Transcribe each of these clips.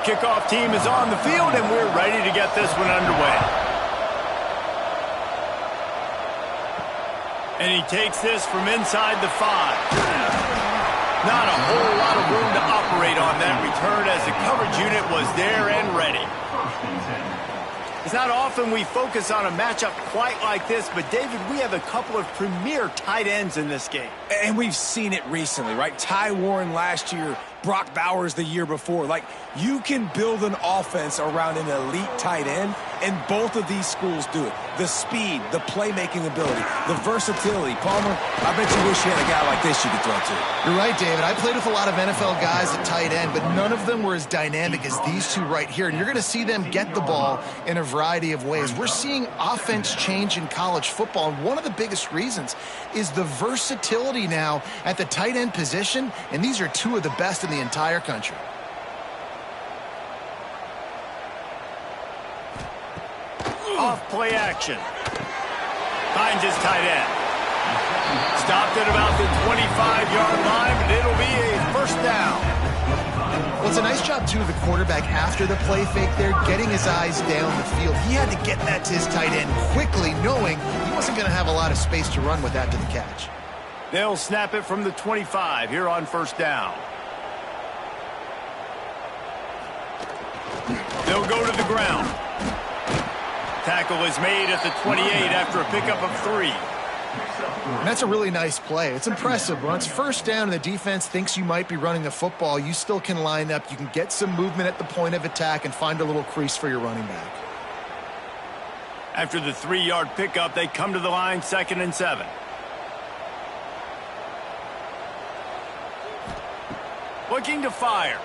kickoff team is on the field, and we're ready to get this one underway. And he takes this from inside the 5. Not a whole lot of room to operate on that return as the coverage unit was there and ready. It's not often we focus on a matchup quite like this, but David, we have a couple of premier tight ends in this game. And we've seen it recently, right? Ty Warren last year, Brock Bowers the year before. Like, you can build an offense around an elite tight end, and both of these schools do it. The speed, the playmaking ability, the versatility. Palmer, I bet you wish you had a guy like this you could throw to. You're right, David. I played with a lot of NFL guys at tight end, but none of them were as dynamic as these two right here. And you're going to see them get the ball in a variety of ways. We're seeing offense change in college football, and one of the biggest reasons is the versatility now at the tight end position, and these are two of the best in the entire country. Off play action. Finds his tight end. Stopped at about the 25-yard line, but it'll be a first down. Well, it's a nice job, too, of the quarterback after the play fake there, getting his eyes down the field. He had to get that to his tight end quickly, knowing he wasn't going to have a lot of space to run with after the catch. They'll snap it from the 25 here on first down. They'll go to the ground. Tackle is made at the 28 after a pickup of 3. And that's a really nice play. It's impressive. Once first down and the defense thinks you might be running the football, you still can line up. You can get some movement at the point of attack and find a little crease for your running back. After the 3-yard pickup, they come to the line, 2nd and 7. Looking to fire.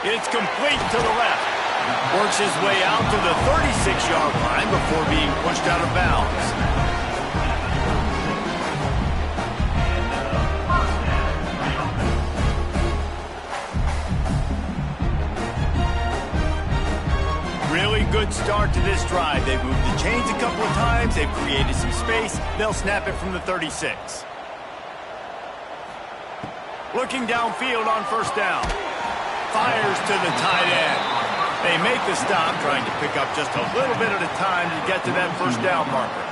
It's complete to the left. Works his way out to the 36-yard line before being pushed out of bounds. Really good start to this drive. They've moved the chains a couple of times. They've created some space. They'll snap it from the 36. Looking downfield on first down. Fires to the tight end. They make the stop, trying to pick up just a little bit at a time to get to that first down marker.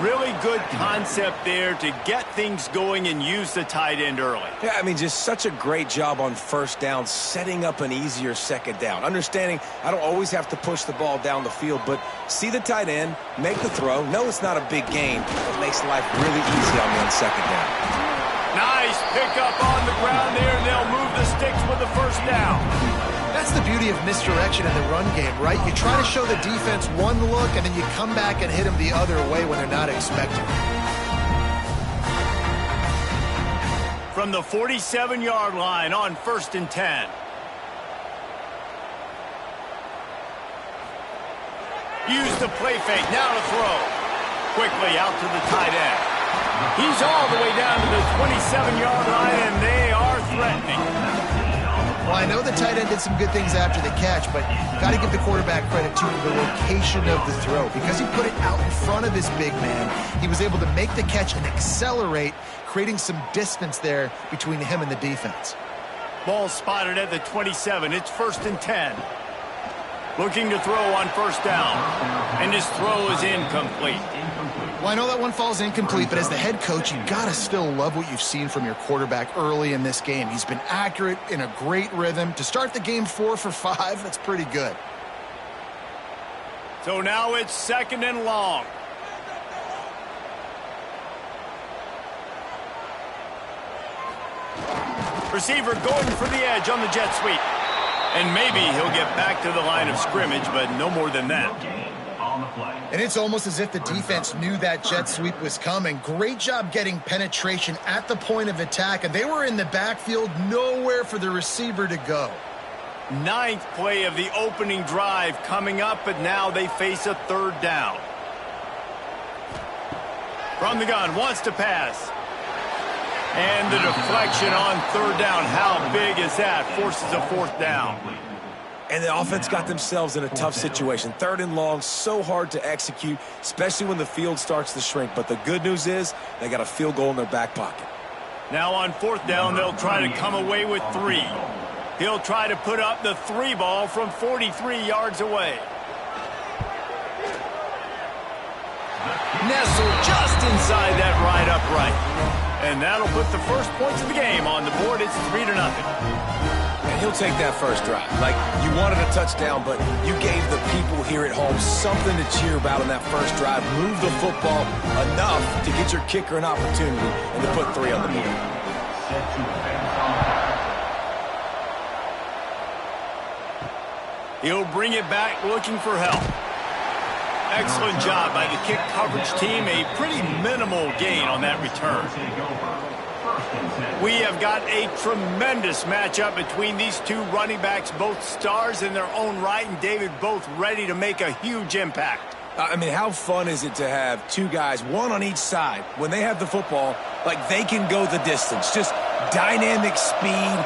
Really good concept there to get things going and use the tight end early. Yeah, I mean, just such a great job on first down, setting up an easier second down. Understanding I don't always have to push the ball down the field, but see the tight end, make the throw. No, it's not a big gain. It makes life really easy on me on second down. Nice pickup on the ground there, and they'll move the sticks with the first down. That's the beauty of misdirection in the run game, right? You try to show the defense one look, and then you come back and hit them the other way when they're not expecting it. From the 47-yard line on 1st and 10. Use the play fake, now to throw. Quickly out to the tight end. He's all the way down to the 27-yard line, and they are threatening. Well, I know the tight end did some good things after the catch, but got to give the quarterback credit to the location of the throw. Because he put it out in front of his big man, he was able to make the catch and accelerate, creating some distance there between him and the defense. Ball spotted at the 27. It's 1st and 10. Looking to throw on first down, and his throw is incomplete. Well, I know that one falls incomplete, but as the head coach, you've got to still love what you've seen from your quarterback early in this game. He's been accurate, in a great rhythm. To start the game 4 for 5, that's pretty good. So now it's 2nd and long. Receiver going for the edge on the jet sweep. And maybe he'll get back to the line of scrimmage, but no more than that. And it's almost as if the defense knew that jet sweep was coming. Great job getting penetration at the point of attack, and they were in the backfield, nowhere for the receiver to go. 9th play of the opening drive coming up, but now they face a 3rd down. From the gun, wants to pass. And the deflection on 3rd down. How big is that? Forces a 4th down. And the offense got themselves in a tough situation. 3rd and long, so hard to execute, especially when the field starts to shrink. But the good news is they got a field goal in their back pocket. Now on 4th down, they'll try to come away with 3. He'll try to put up the 3 ball from 43 yards away. Nestled just inside that right upright. And that'll put the first points of the game on the board. It's 3-0. And he'll take that first drive. Like, you wanted a touchdown, but you gave the people here at home something to cheer about on that first drive. Move the football enough to get your kicker an opportunity and to put 3 on the board. He'll bring it back looking for help. Excellent job by the kick coverage team. A pretty minimal gain on that return. We have got a tremendous matchup between these two running backs, both stars in their own right, and David, both ready to make a huge impact. I mean, how fun is it to have 2 guys, one on each side, when they have the football, like they can go the distance. Just dynamic speed,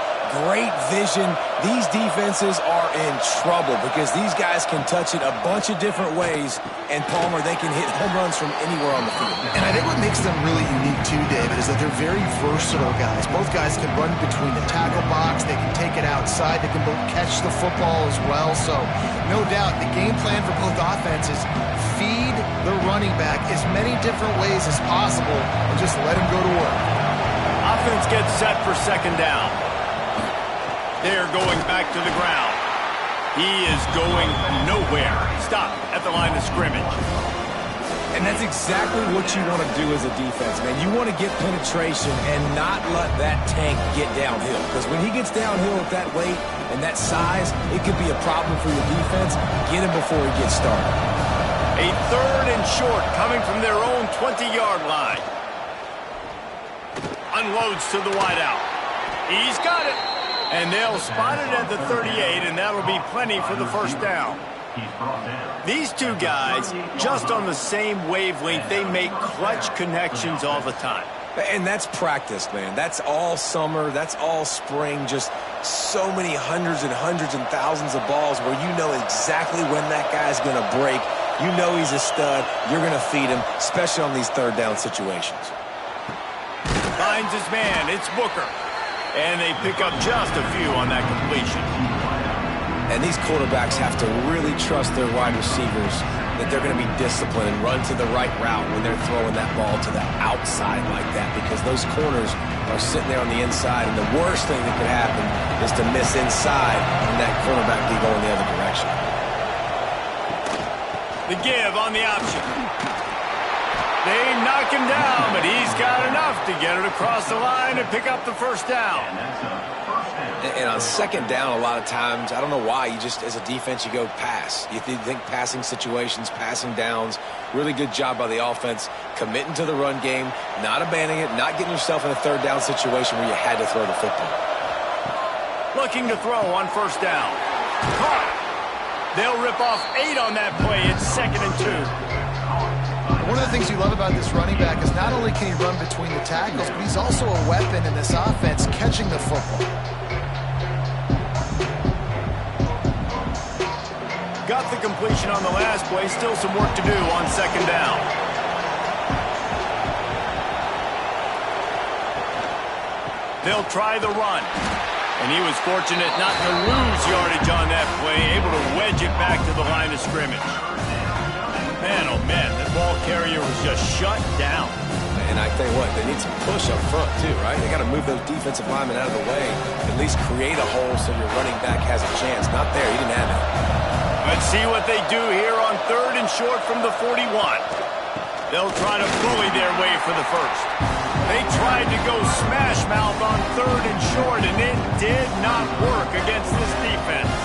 great vision. These defenses are in trouble because these guys can touch it a bunch of different ways, and Palmer, they can hit home runs from anywhere on the field. And I think what makes them really unique too, David, is that they're very versatile guys. Both guys can run between the tackle box, they can take it outside, they can both catch the football as well. So no doubt the game plan for both offenses, feed the running back as many different ways as possible and just let him go to work. Offense gets set for second down. They're going back to the ground. He is going nowhere. Stop at the line of scrimmage. And that's exactly what you want to do as a defense, man. You want to get penetration and not let that tank get downhill. Because when he gets downhill at that weight and that size, it could be a problem for your defense. Get him before he gets started. A 3rd and short coming from their own 20-yard line. Unloads to the wideout. He's got it. And they'll spot it at the 38, and that'll be plenty for the first down. These 2 guys, just on the same wavelength, they make clutch connections all the time. And that's practice, man. That's all summer. That's all spring. Just so many hundreds and thousands of balls where you know exactly when that guy's going to break. You know he's a stud. You're going to feed him, especially on these 3rd down situations. Finds his man. It's Booker. And they pick up just a few on that completion. And these quarterbacks have to really trust their wide receivers that they're going to be disciplined and run to the right route when they're throwing that ball to the outside like that, because those corners are sitting there on the inside, and the worst thing that could happen is to miss inside and that cornerback be going the other direction. The give on the option. They knock him down, but he's got enough to get it across the line and pick up the first down. And on second down, a lot of times, I don't know why, you just, as a defense, you go pass. You think passing situations, passing downs. Really good job by the offense, committing to the run game, not abandoning it, not getting yourself in a 3rd down situation where you had to throw the football. Looking to throw on first down. Caught. They'll rip off 8 on that play. It's 2nd and 2. One of the things you love about this running back is not only can he run between the tackles, but he's also a weapon in this offense catching the football. Got the completion on the last play. Still some work to do on second down. They'll try the run. And he was fortunate not to lose yardage on that play, able to wedge it back to the line of scrimmage. Man, oh man, that ball carrier was just shut down. And I tell you what, they need some push up front too, right? They got to move those defensive linemen out of the way, at least create a hole so your running back has a chance. Not there, he didn't have it. Let's see what they do here on 3rd and short from the 41. They'll try to bully their way for the first. They tried to go smash mouth on 3rd and short, and it did not work against this defense.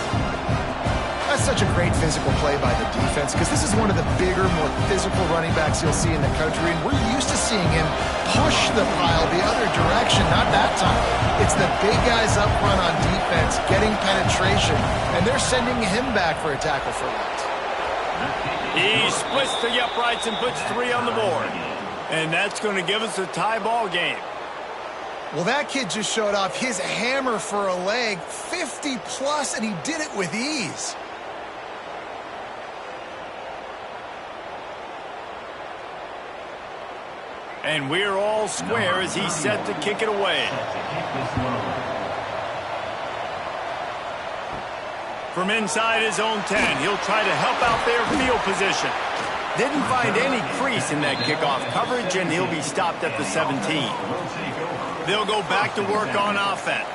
That's such a great physical play by the defense, because this is one of the bigger, more physical running backs you'll see in the country, and we're used to seeing him push the pile the other direction. Not that time. It's the big guys up front on defense getting penetration, and they're sending him back for a tackle for loss. He splits the uprights and puts 3 on the board, and that's going to give us a tie ball game. Well, that kid just showed off his hammer for a leg, 50-plus, and he did it with ease. And we're all square as he's set to kick it away. From inside his own 10, he'll try to help out their field position. Didn't find any crease in that kickoff coverage, and he'll be stopped at the 17. They'll go back to work on offense.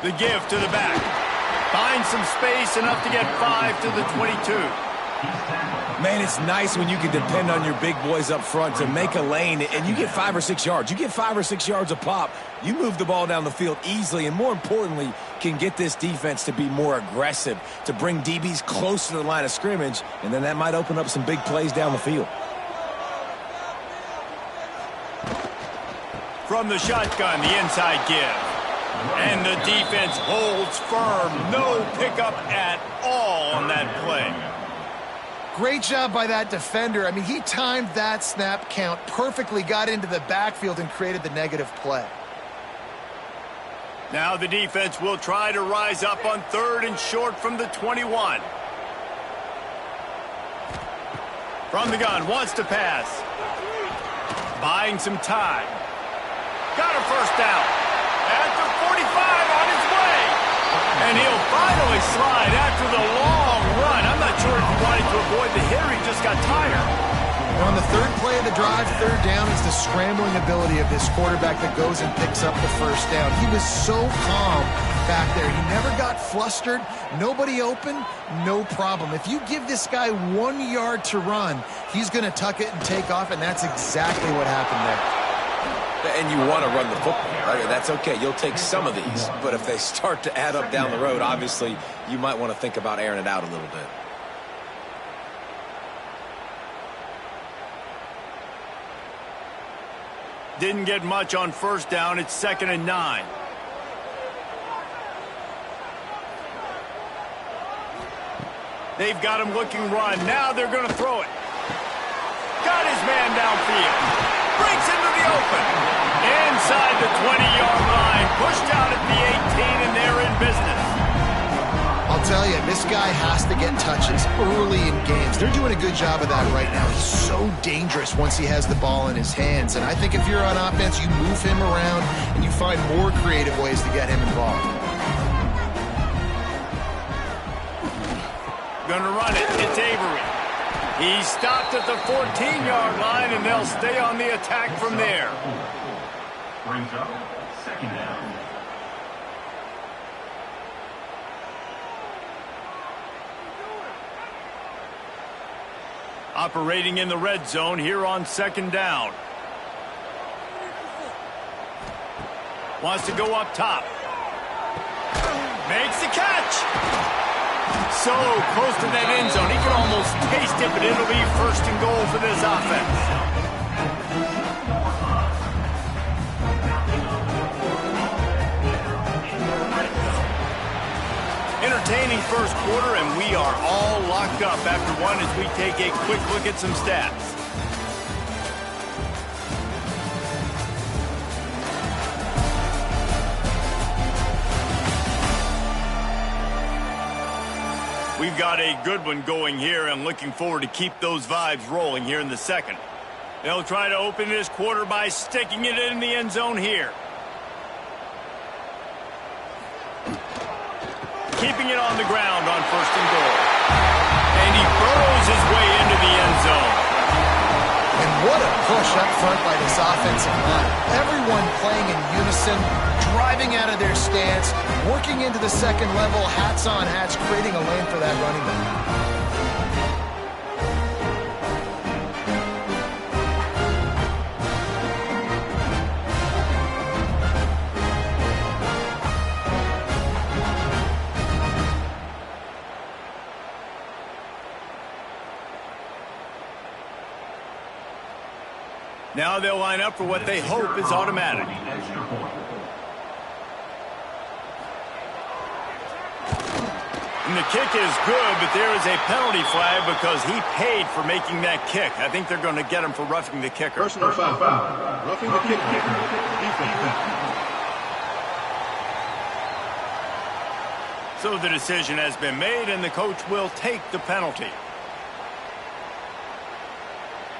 The give to the back. Finds some space, enough to get 5 to the 22. Man, it's nice when you can depend on your big boys up front to make a lane, and you get 5 or 6 yards. You get 5 or 6 yards a pop, you move the ball down the field easily, and more importantly, can get this defense to be more aggressive, to bring DBs close to the line of scrimmage, and then that might open up some big plays down the field. From the shotgun, the inside give. And the defense holds firm. No pickup at all on that play. Great job by that defender. I mean, he timed that snap count perfectly, got into the backfield, and created the negative play. Now the defense will try to rise up on 3rd and short from the 21. From the gun, wants to pass. Buying some time. Got a first down. At the 45, on his way. And he'll finally slide after the long run. I'm not sure if he wanted to avoid the hit or he just got tired. On the 3rd play of the drive, 3rd down, it's the scrambling ability of this quarterback that goes and picks up the first down. He was so calm back there. He never got flustered. Nobody open, no problem. If you give this guy 1 yard to run, he's going to tuck it and take off, and that's exactly what happened there. And you want to run the football, right? That's okay. You'll take some of these. But if they start to add up down the road, obviously, you might want to think about airing it out a little bit. Didn't get much on first down. It's 2nd and 9. They've got him looking run. Now they're going to throw it. Got his man downfield. Breaks into the open. Inside the 20-yard line. Pushed out at the 18, and they're in business. I'll tell you, this guy has to get touches early in games. They're doing a good job of that right now. He's so dangerous once he has the ball in his hands. And I think if you're on offense, you move him around and you find more creative ways to get him involved. Gonna run it. It's Avery. He's stopped at the 14-yard line, and they'll stay on the attack from there. Brings up 2nd down. Operating in the red zone here on 2nd down. Wants to go up top. Makes the catch. So close to that end zone. He can almost taste it, but it'll be 1st and goal for this offense. Entertaining first quarter, and we are all locked up after one as we take a quick look at some stats. We've got a good one going here, and looking forward to keep those vibes rolling here in the 2nd. They'll try to open this quarter by sticking it in the end zone here. Keeping it on the ground on 1st and goal. And he burrows his way into the end zone. And what a push up front by this offensive line. Everyone playing in unison, driving out of their stance, working into the 2nd level, hats on hats, creating a lane for that running back. Now they'll line up for what they hope is automatic. And the kick is good, but there is a penalty flag because he paid for making that kick. I think they're going to get him for roughing the kicker. Personal foul. Roughing the kicker. So the decision has been made, and the coach will take the penalty.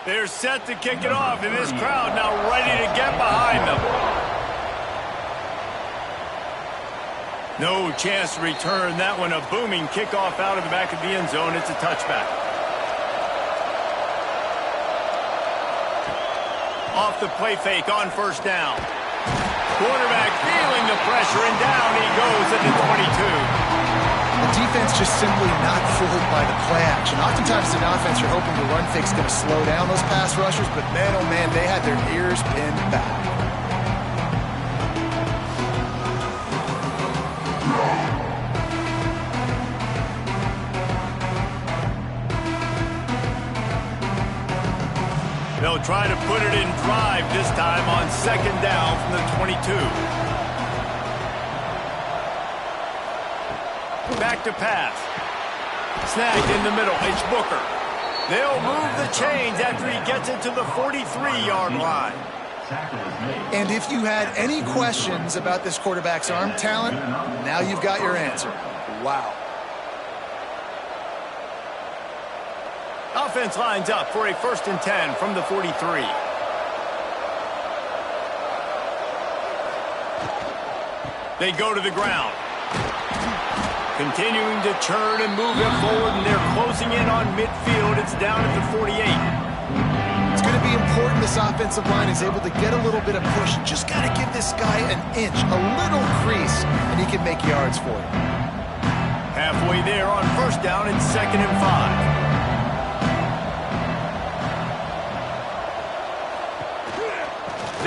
They're set to kick it off, and this crowd now ready to get behind them. No chance to return that one. A booming kickoff out of the back of the end zone. It's a touchback. Off the play fake on first down. Quarterback feeling the pressure, and down he goes at the 22. The defense just simply not fooled by the play action. Oftentimes in offense, you're hoping the run fake's going to slow down those pass rushers, but man, oh man, they had their ears pinned back. They'll try to put it in drive this time on second down from the 22. Back to pass. Snagged in the middle. It's Booker. They'll move the chains after he gets it to the 43-yard line. And if you had any questions about this quarterback's arm talent, now you've got your answer. Wow. Offense lines up for a 1st and 10 from the 43. They go to the ground. Continuing to churn and move it forward, and they're closing in on midfield. It's down at the 48. It's going to be important this offensive line is able to get a little bit of push. Just got to give this guy an inch, a little crease, and he can make yards for you. Halfway there on first down and 2nd and 5.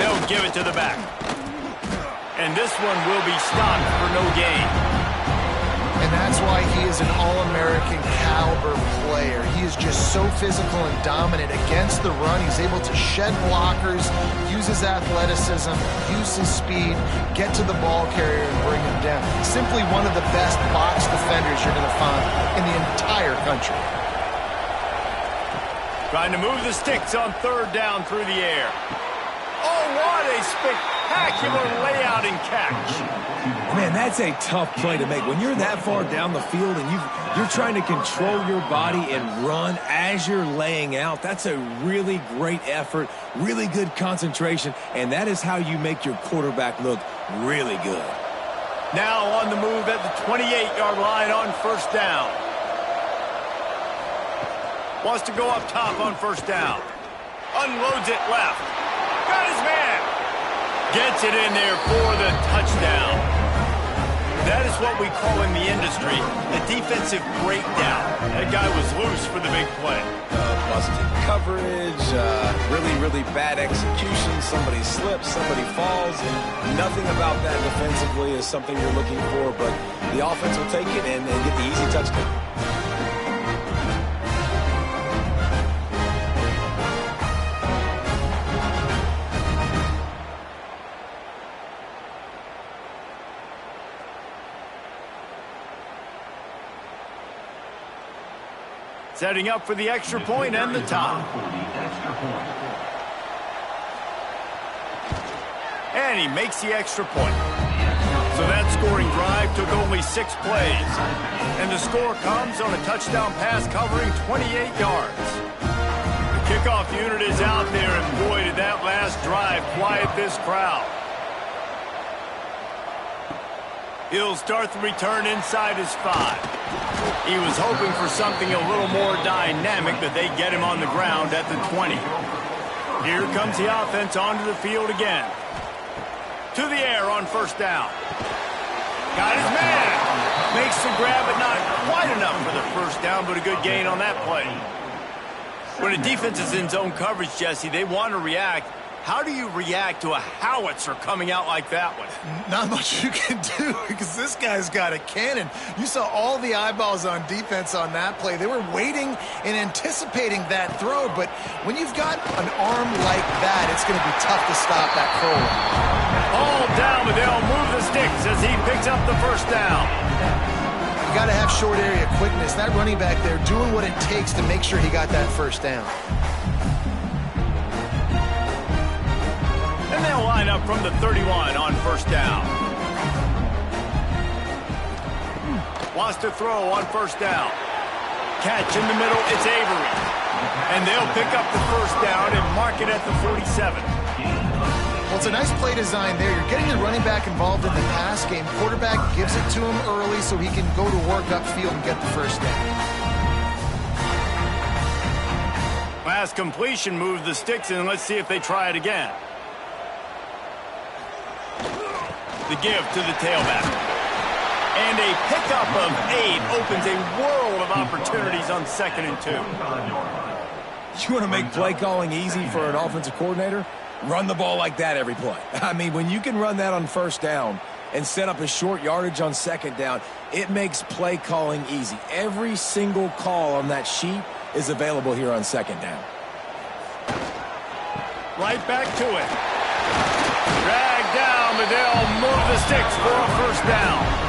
They'll give it to the back. And this one will be stopped for no gain. And that's why he is an All-American caliber player. He is just so physical and dominant against the run. He's able to shed blockers, use his athleticism, use his speed, get to the ball carrier and bring him down. Simply one of the best box defenders you're going to find in the entire country. Trying to move the sticks on 3rd down through the air. Oh, what a spectacular layout and catch. Man, that's a tough play to make. When you're that far down the field and you're trying to control your body and run as you're laying out, that's a really great effort, really good concentration, and that is how you make your quarterback look really good. Now on the move at the 28-yard line on 1st down. Wants to go up top on 1st down. Unloads it left. Got his man. Gets it in there for the touchdown. That is what we call in the industry a defensive breakdown. That guy was loose for the big play. Busted coverage, really bad execution. Somebody slips, somebody falls. Nothing about that defensively is something you're looking for, but the offense will take it and get the easy touchdown. Setting up for the extra point and the tie. And he makes the extra point. So that scoring drive took only 6 plays. And the score comes on a touchdown pass covering 28 yards. The kickoff unit is out there, and boy, did that last drive quiet this crowd. He'll start the return inside his 5. He was hoping for something a little more dynamic, but they get him on the ground at the 20. Here comes the offense onto the field again. To the air on 1st down. Got his man. Makes the grab, but not quite enough for the 1st down, but a good gain on that play. When a defense is in zone coverage, Jesse, they want to react. How do you react to a howitzer coming out like that one? Not much you can do because this guy's got a cannon. You saw all the eyeballs on defense on that play. They were waiting and anticipating that throw, but when you've got an arm like that, it's going to be tough to stop that throw. All down, but they'll move the sticks as he picks up the 1st down. You got to have short area quickness. That running back there doing what it takes to make sure he got that 1st down. And they'll line up from the 31 on 1st down. Wants to throw on 1st down. Catch in the middle, it's Avery. And they'll pick up the 1st down and mark it at the 47. Well, it's a nice play design there. You're getting the running back involved in the pass game. Quarterback gives it to him early so he can go to work upfield and get the first down. Last completion moved the sticks, and let's see if they try it again. The give to the tailback. And a pickup of 8 opens a world of opportunities on 2nd and 2. You want to make play calling easy for an offensive coordinator? Run the ball like that every play. I mean, when you can run that on 1st down and set up a short yardage on 2nd down, it makes play calling easy. Every single call on that sheet is available here on 2nd down. Right back to it. Dragged down, but they'll move the sticks for a 1st down.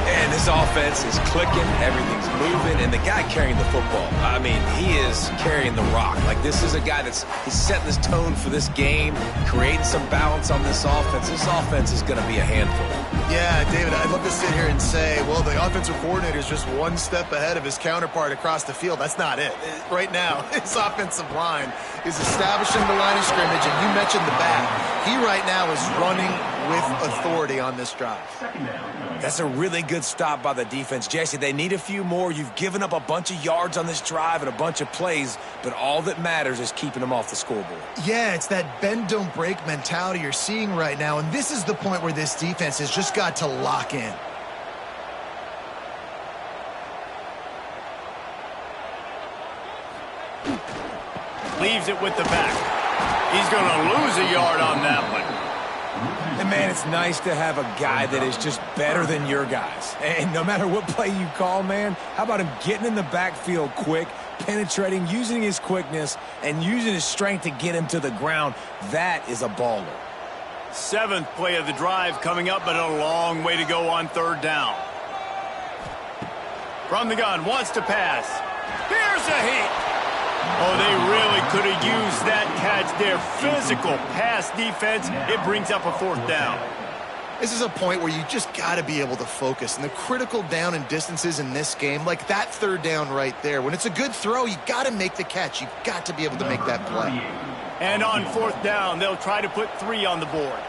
And this offense is clicking, everything's moving, and the guy carrying the football, I mean, he is carrying the rock. Like, this is a guy he's setting this tone for this game, creating some balance on this offense. This offense is going to be a handful. Yeah, David, I'd love to sit here and say, well, the offensive coordinator is just one step ahead of his counterpart across the field. That's not it. Right now, his offensive line is establishing the line of scrimmage, and you mentioned the back. He right now is running with authority on this drive. That's a really good stop by the defense. Jesse, they need a few more. You've given up a bunch of yards on this drive and a bunch of plays, but all that matters is keeping them off the scoreboard. Yeah, it's that bend, don't break mentality you're seeing right now, and this is the point where this defense has just got to lock in. Leaves it with the back. He's going to lose a yard on that one. And, man, it's nice to have a guy that is just better than your guys. And no matter what play you call, man, how about him getting in the backfield quick, penetrating, using his quickness, and using his strength to get him to the ground? That is a baller. 7th play of the drive coming up, but a long way to go on 3rd down. From the gun, wants to pass. Here's a hit. Oh, they really could have used that catch there. Physical pass defense. It brings up a 4th down. This is a point where you just got to be able to focus. And the critical down and distances in this game, like that 3rd down right there, when it's a good throw, you got to make the catch. You've got to be able to make that play. And on 4th down, they'll try to put 3 on the board.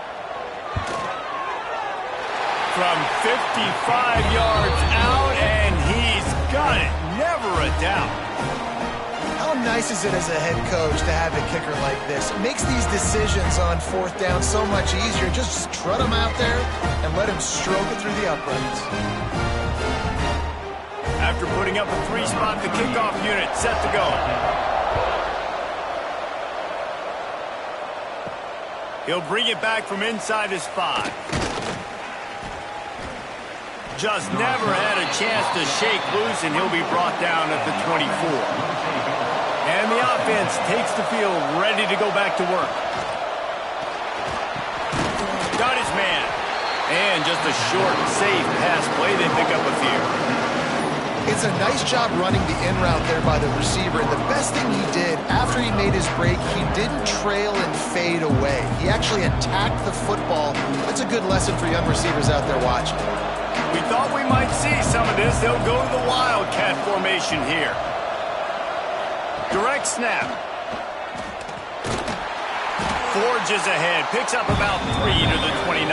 From 55 yards out, and he's got it. Never a doubt. How nice is it as a head coach to have a kicker like this? It makes these decisions on 4th down so much easier. Just strut him out there and let him stroke it through the uprights. After putting up a 3-spot, the kickoff unit set to go. He'll bring it back from inside his 5. Just never had a chance to shake loose, and he'll be brought down at the 24. And the offense takes the field, ready to go back to work. Got his man. And just a short, safe pass play. They pick up a few. It's a nice job running the in route there by the receiver. And the best thing he did, after he made his break, he didn't trail and fade away. He actually attacked the football. That's a good lesson for young receivers out there watching. We thought we might see some of this. They'll go to the Wildcat formation here. Direct snap. Forges ahead. Picks up about 3 to the 29.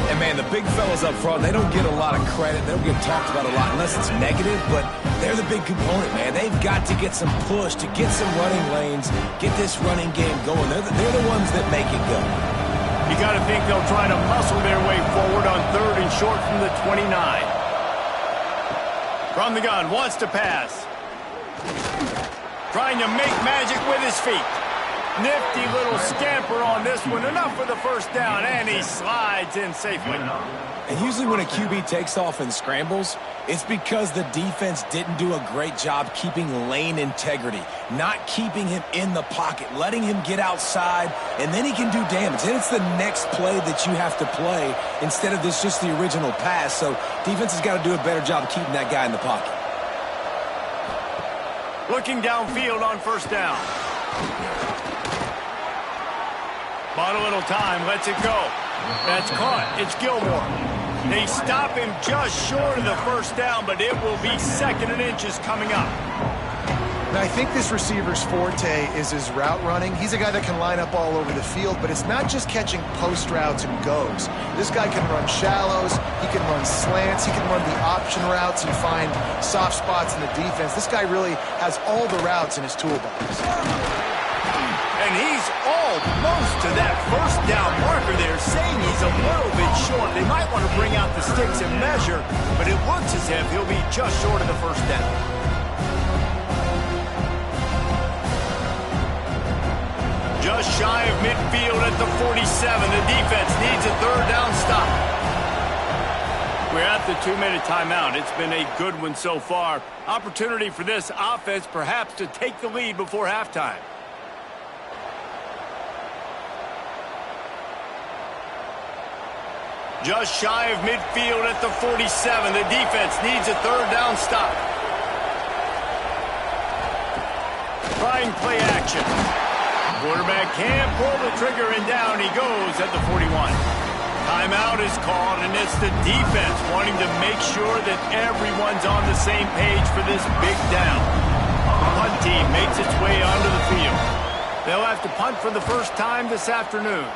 And, man, the big fellas up front, they don't get a lot of credit. They don't get talked about a lot unless it's negative, but they're the big component, man. They've got to get some push, to get some running lanes, get this running game going. They're the ones that make it go. You got to think they'll try to muscle their way forward on 3rd and short from the 29. From the gun, wants to pass. Trying to make magic with his feet. Nifty little scamper on this one. Enough for the 1st down, and he slides in safely. And usually when a QB takes off and scrambles, it's because the defense didn't do a great job keeping lane integrity, not keeping him in the pocket, letting him get outside, and then he can do damage. Then it's the next play that you have to play instead of this just the original pass. So defense has got to do a better job of keeping that guy in the pocket. Looking downfield on 1st down. Bought a little time, lets it go. That's caught. It's Gilmore. They stop him just short of the 1st down, but it will be 2nd and inches coming up. Now, I think this receiver's forte is his route running. He's a guy that can line up all over the field, but it's not just catching post routes and goes. This guy can run shallows, he can run slants, he can run the option routes and find soft spots in the defense. This guy really has all the routes in his toolbox. And he's almost to that first down marker there, saying he's a little bit short. They might want to bring out the sticks and measure, but it looks as if he'll be just short of the first down. Just shy of midfield at the 47. The defense needs a third down stop. We're at the 2-minute timeout. It's been a good one so far. Opportunity for this offense perhaps to take the lead before halftime. Just shy of midfield at the 47. The defense needs a third down stop. Trying play action. Quarterback can't pull the trigger, and down he goes at the 41. Timeout is called, and it's the defense wanting to make sure that everyone's on the same page for this big down. The punt team makes its way onto the field. They'll have to punt for the first time this afternoon.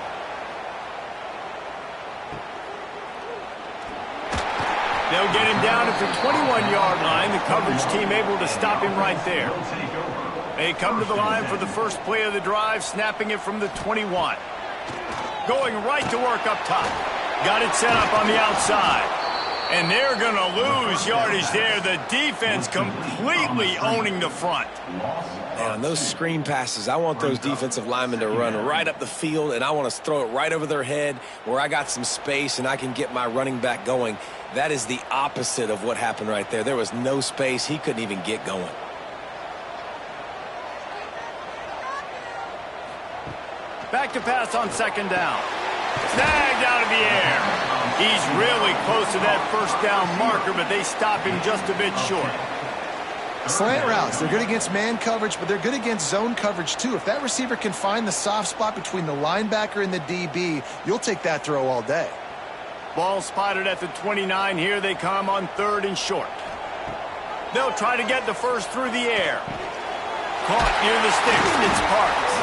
They'll get him down at the 21-yard line. The coverage team able to stop him right there. They come to the line for the first play of the drive, snapping it from the 21. Going right to work up top. Got it set up on the outside. And they're going to lose yardage there. The defense completely owning the front. And on those screen passes, I want those defensive linemen to run right up the field, and I want to throw it right over their head where I got some space and I can get my running back going. That is the opposite of what happened right there. There was no space. He couldn't even get going. Back to pass on second down. Snagged out of the air. He's really close to that first down marker, but they stop him just a bit short. Slant routes, they're good against man coverage, but they're good against zone coverage too. If that receiver can find the soft spot between the linebacker and the DB, you'll take that throw all day. Ball spotted at the 29. Here they come on third and short. They'll try to get the first through the air. Caught near the sticks. It's Parks.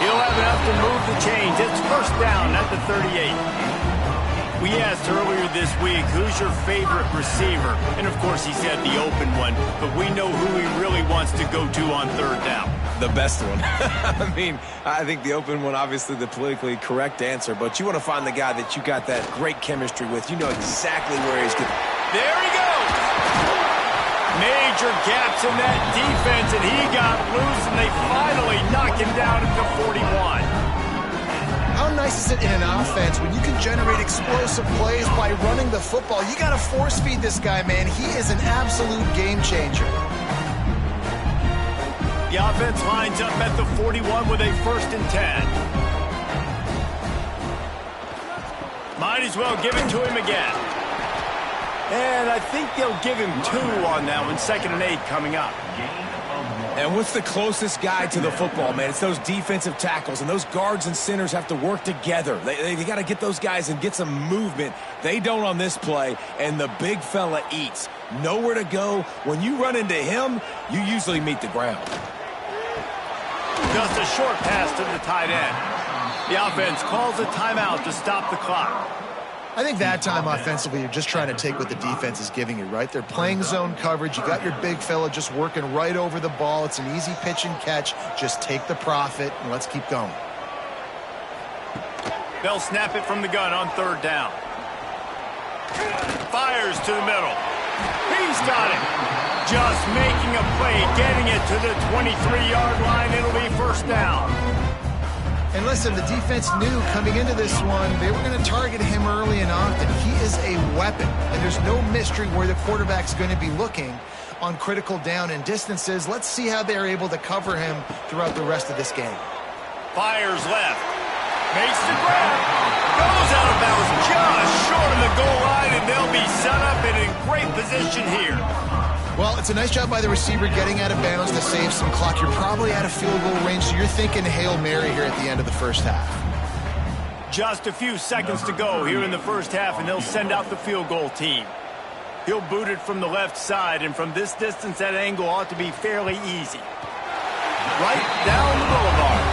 He'll have enough to move the chains. It's first down at the 38. We asked earlier this week, who's your favorite receiver? And, of course, he said the open one. But we know who he really wants to go to on third down. The best one. I mean, I think the open one, obviously the politically correct answer. But you want to find the guy that you got that great chemistry with. You know exactly where he's going. There he goes. Major gaps in that defense, and he got loose, and they finally knock him down at the 41. How nice is it in an offense when you can generate explosive plays by running the football? You got to force feed this guy, man. He is an absolute game changer. The offense lines up at the 41 with a first and 10. Might as well give it to him again. And I think they'll give him 2 on that one. 2nd and 8 coming up. And what's the closest guy to the football, man? It's those defensive tackles, and those guards and centers have to work together. They got to get those guys and get some movement. They don't on this play, and the big fella eats. Nowhere to go. When you run into him, you usually meet the ground. Just a short pass to the tight end. The offense calls a timeout to stop the clock. I think that time offensively, you're just trying to take what the defense is giving you, right? They're playing zone coverage. You got your big fella just working right over the ball. It's an easy pitch and catch. Just take the profit, and let's keep going. They'll snap it from the gun on third down. Fires to the middle. He's got it. Just making a play, getting it to the 23-yard line. It'll be first down. And listen, the defense knew coming into this one, they were going to target him early and often. He is a weapon, and there's no mystery where the quarterback's going to be looking on critical down and distances. Let's see how they're able to cover him throughout the rest of this game. Fires left. Makes the grab. Goes out of bounds just short of the goal line, and they'll be set up and in great position here. Well, it's a nice job by the receiver getting out of bounds to save some clock. You're probably out of field goal range, so you're thinking Hail Mary here at the end of the first half. Just a few seconds to go here in the first half, and they'll send out the field goal team. He'll boot it from the left side, and from this distance, that angle ought to be fairly easy. right down the boulevard.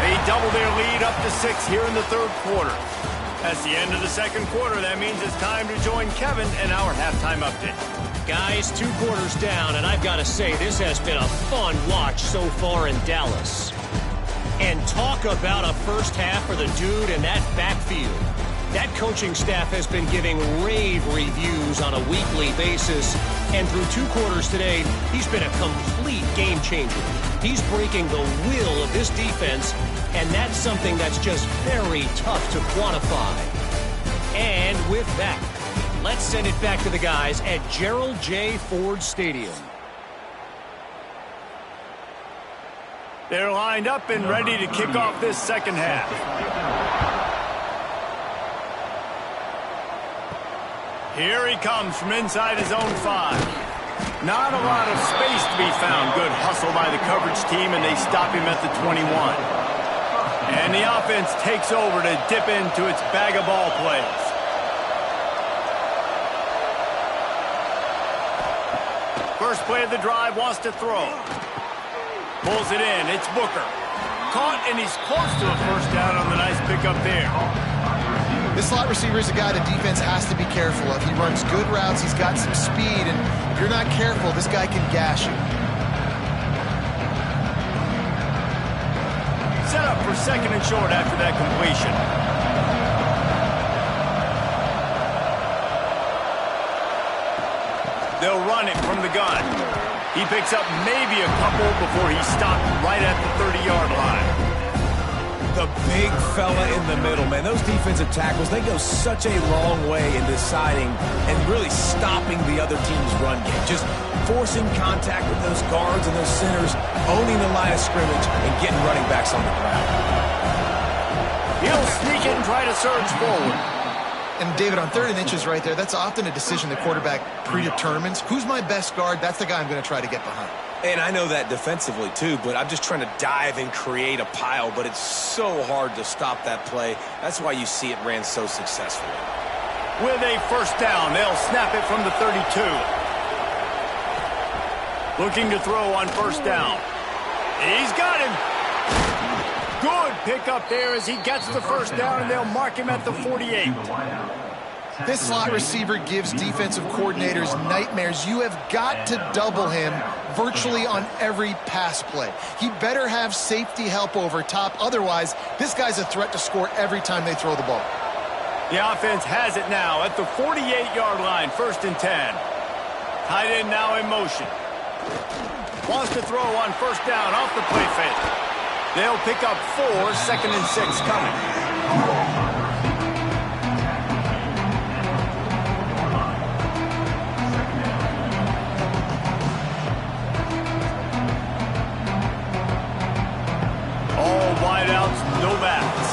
They double their lead up to 6 here in the third quarter. That's the end of the second quarter. That means it's time to join Kevin in our halftime update. Guys, 2 quarters down, and I've got to say, this has been a fun watch so far in Dallas. And talk about a first half for the dude in that backfield. That coaching staff has been giving rave reviews on a weekly basis, and through 2 quarters today, he's been a complete game changer. He's breaking the will of this defense, and that's something that's just very tough to quantify. And with that, let's send it back to the guys at Gerald J. Ford Stadium. They're lined up and ready to kick off this second half. Here he comes from inside his own 5. Not a lot of space to be found. Good hustle by the coverage team, and they stop him at the 21. And the offense takes over to dip into its bag of ball plays. First play of the drive, wants to throw. Pulls it in, it's Booker. Caught, and he's close to a first down on the nice pickup there. This slot receiver is a guy the defense has to be careful of. He runs good routes, he's got some speed, and if you're not careful, this guy can gash you. Set up for second and short after that completion. They'll run it from the gun. He picks up maybe a couple before he's stopped right at the 30-yard line. The big fella in the middle, man. Those defensive tackles, they go such a long way in deciding and really stopping the other team's run game. Just forcing contact with those guards and those centers, owning the line of scrimmage, and getting running backs on the ground. He'll sneak it and try to surge forward. And David, on 3rd and inches right there, that's often a decision the quarterback predetermines. Who's my best guard? That's the guy I'm going to try to get behind. And I know that defensively, too, but I'm just trying to dive and create a pile, but it's so hard to stop that play. That's why you see it ran so successfully. With a first down, they'll snap it from the 32. Looking to throw on first down. He's got him. Good pickup there as he gets the first down, and they'll mark him at the 48. This slot receiver gives defensive coordinators nightmares. You have got to double him virtually on every pass play. He better have safety help over top. Otherwise, this guy's a threat to score every time they throw the ball. The offense has it now at the 48-yard line, 1st and 10. Tight end now in motion. Wants to throw on first down off the play fake. They'll pick up 4, 2nd and 6 coming. All wideouts, no backs.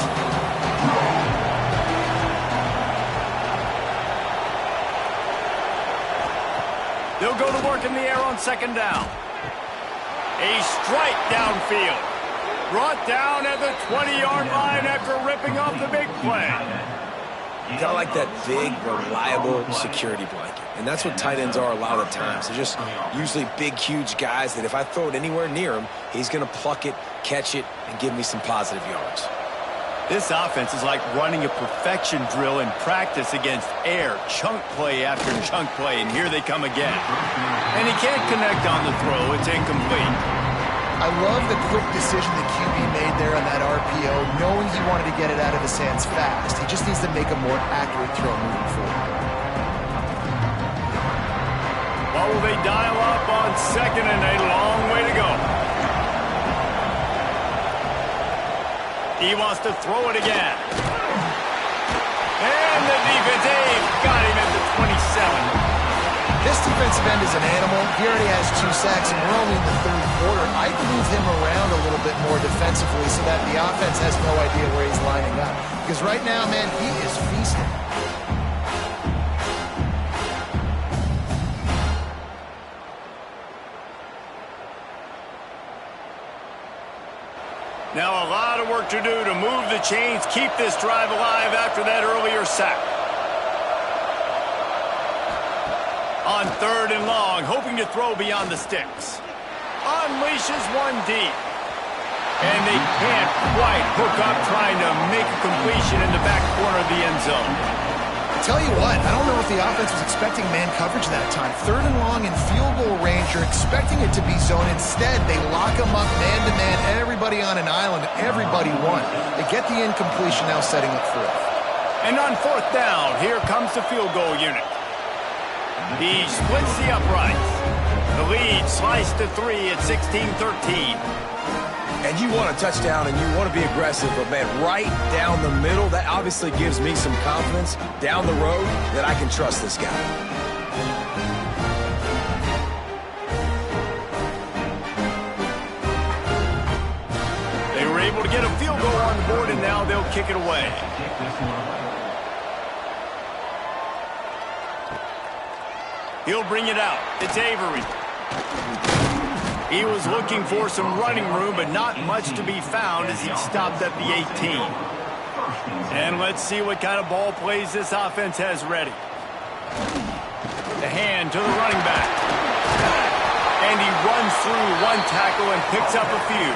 They'll go to work in the air on 2nd down. A strike downfield. Brought down at the 20-yard line after ripping off the big play. You gotta like that big, reliable security blanket. And that's what tight ends are a lot of the times. They're just usually big, huge guys that if I throw it anywhere near him, he's gonna pluck it, catch it, and give me some positive yards. This offense is like running a perfection drill in practice against air. Chunk play after chunk play, and here they come again. And he can't connect on the throw. It's incomplete. I love the quick decision the QB made there on that RPO, knowing he wanted to get it out of his hands fast. He just needs to make a more accurate throw moving forward. What will they dial up on 2nd and a long way to go? He wants to throw it again. And the defense got him at the 27. This defensive end is an animal. He already has 2 sacks, and we're only in the 3rd quarter. I'd move him around a little bit more defensively so that the offense has no idea where he's lining up. Because right now, man, he is feasting. Now a lot of work to do to move the chains, keep this drive alive after that earlier sack. On 3rd and long, hoping to throw beyond the sticks. Unleashes one deep. And they can't quite hook up trying to make a completion in the back corner of the end zone. Tell you what, I don't know if the offense was expecting man coverage that time. 3rd and long in field goal range, you're expecting it to be zone. Instead, they lock them up man-to-man, everybody on an island, everybody won. They get the incompletion, now setting up 4th. And on 4th down, here comes the field goal unit. He splits the uprights. The lead sliced to 3 at 16-13. And you want a touchdown and you want to be aggressive, but man, right down the middle, that obviously gives me some confidence down the road that I can trust this guy. They were able to get a field goal on the board, and now they'll kick it away. He'll bring it out. It's Avery. He was looking for some running room, but not much to be found as he stopped at the 18. And let's see what kind of ball plays this offense has ready. The hand to the running back. And he runs through one tackle and picks up a few.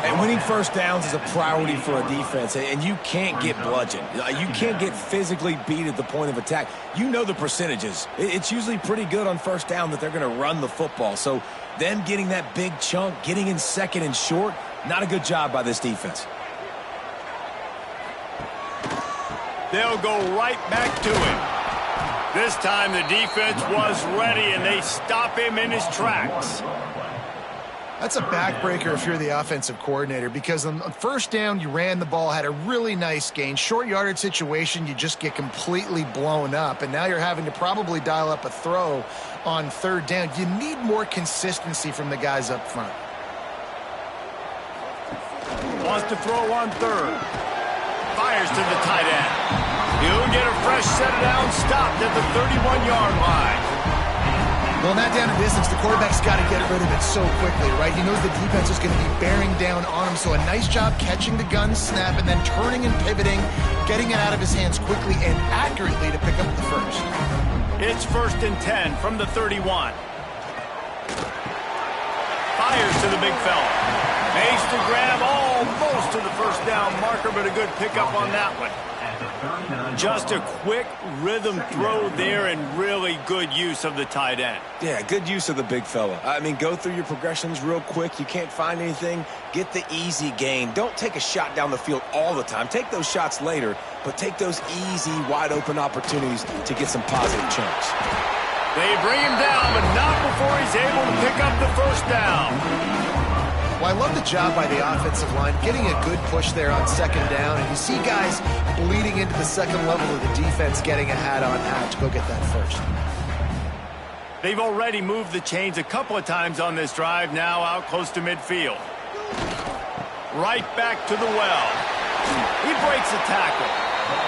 And winning first downs is a priority for a defense, and you can't get bludgeoned. You can't get physically beat at the point of attack. You know the percentages. It's usually pretty good on first down that they're going to run the football. So them getting that big chunk, getting in 2nd and short, not a good job by this defense. They'll go right back to him. This time the defense was ready, and they stop him in his tracks. That's a backbreaker if you're the offensive coordinator, because on 1st down, you ran the ball, had a really nice gain. Short yardage situation, you just get completely blown up, and now you're having to probably dial up a throw on 3rd down. You need more consistency from the guys up front. Wants to throw on 3rd. Fires to the tight end. He'll get a fresh set down, stopped at the 31-yard line. Well, in that down and distance, the quarterback's got to get rid of it so quickly, right? He knows the defense is going to be bearing down on him, so a nice job catching the gun snap and then turning and pivoting, getting it out of his hands quickly and accurately to pick up the first. It's 1st and 10 from the 31. Fires to the big fella. Makes the grab almost to the first down marker, but a good pickup on that one. Just a quick rhythm throw there and really good use of the tight end. Yeah, good use of the big fella. I mean, go through your progressions real quick. You can't find anything. Get the easy gain. Don't take a shot down the field all the time. Take those shots later, but take those easy, wide-open opportunities to get some positive chunks. They bring him down, but not before he's able to pick up the first down. Well, I love the job by the offensive line, getting a good push there on 2nd down, and you see guys bleeding into the 2nd level of the defense getting a hat-on hat to go get that first. They've already moved the chains a couple of times on this drive, now out close to midfield. Right back to the well. He breaks a tackle.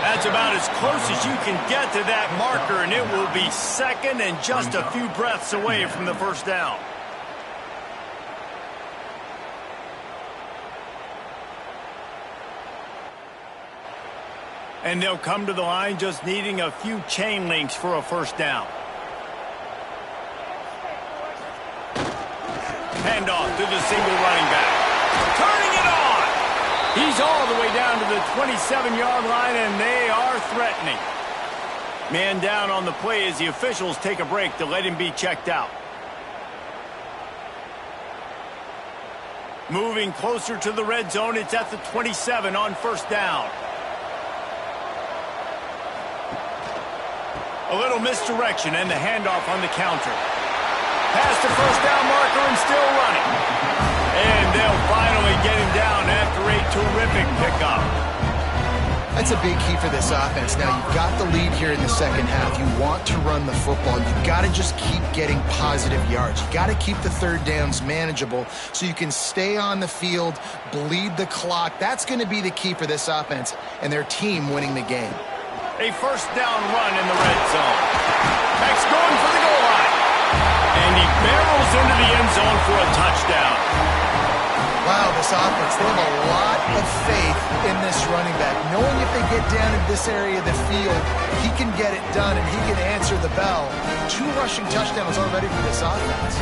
That's about as close as you can get to that marker, and it will be 2nd and just a few breaths away from the first down. And they'll come to the line just needing a few chain links for a first down. Handoff to the single running back. Turning it on! He's all the way down to the 27-yard line, and they are threatening. Man down on the play as the officials take a break to let him be checked out. Moving closer to the red zone, it's at the 27 on first down. A little misdirection and the handoff on the counter. Past the first down marker and still running. And they'll finally get him down after a terrific pickup. That's a big key for this offense. Now, you've got the lead here in the 2nd half. You want to run the football. You've got to just keep getting positive yards. You've got to keep the 3rd downs manageable so you can stay on the field, bleed the clock. That's going to be the key for this offense and their team winning the game. A first down run in the red zone. Max going for the goal line. And he barrels into the end zone for a touchdown. Wow, this offense, they have a lot of faith in this running back. Knowing if they get down in this area of the field, he can get it done and he can answer the bell. 2 rushing touchdowns already for this offense.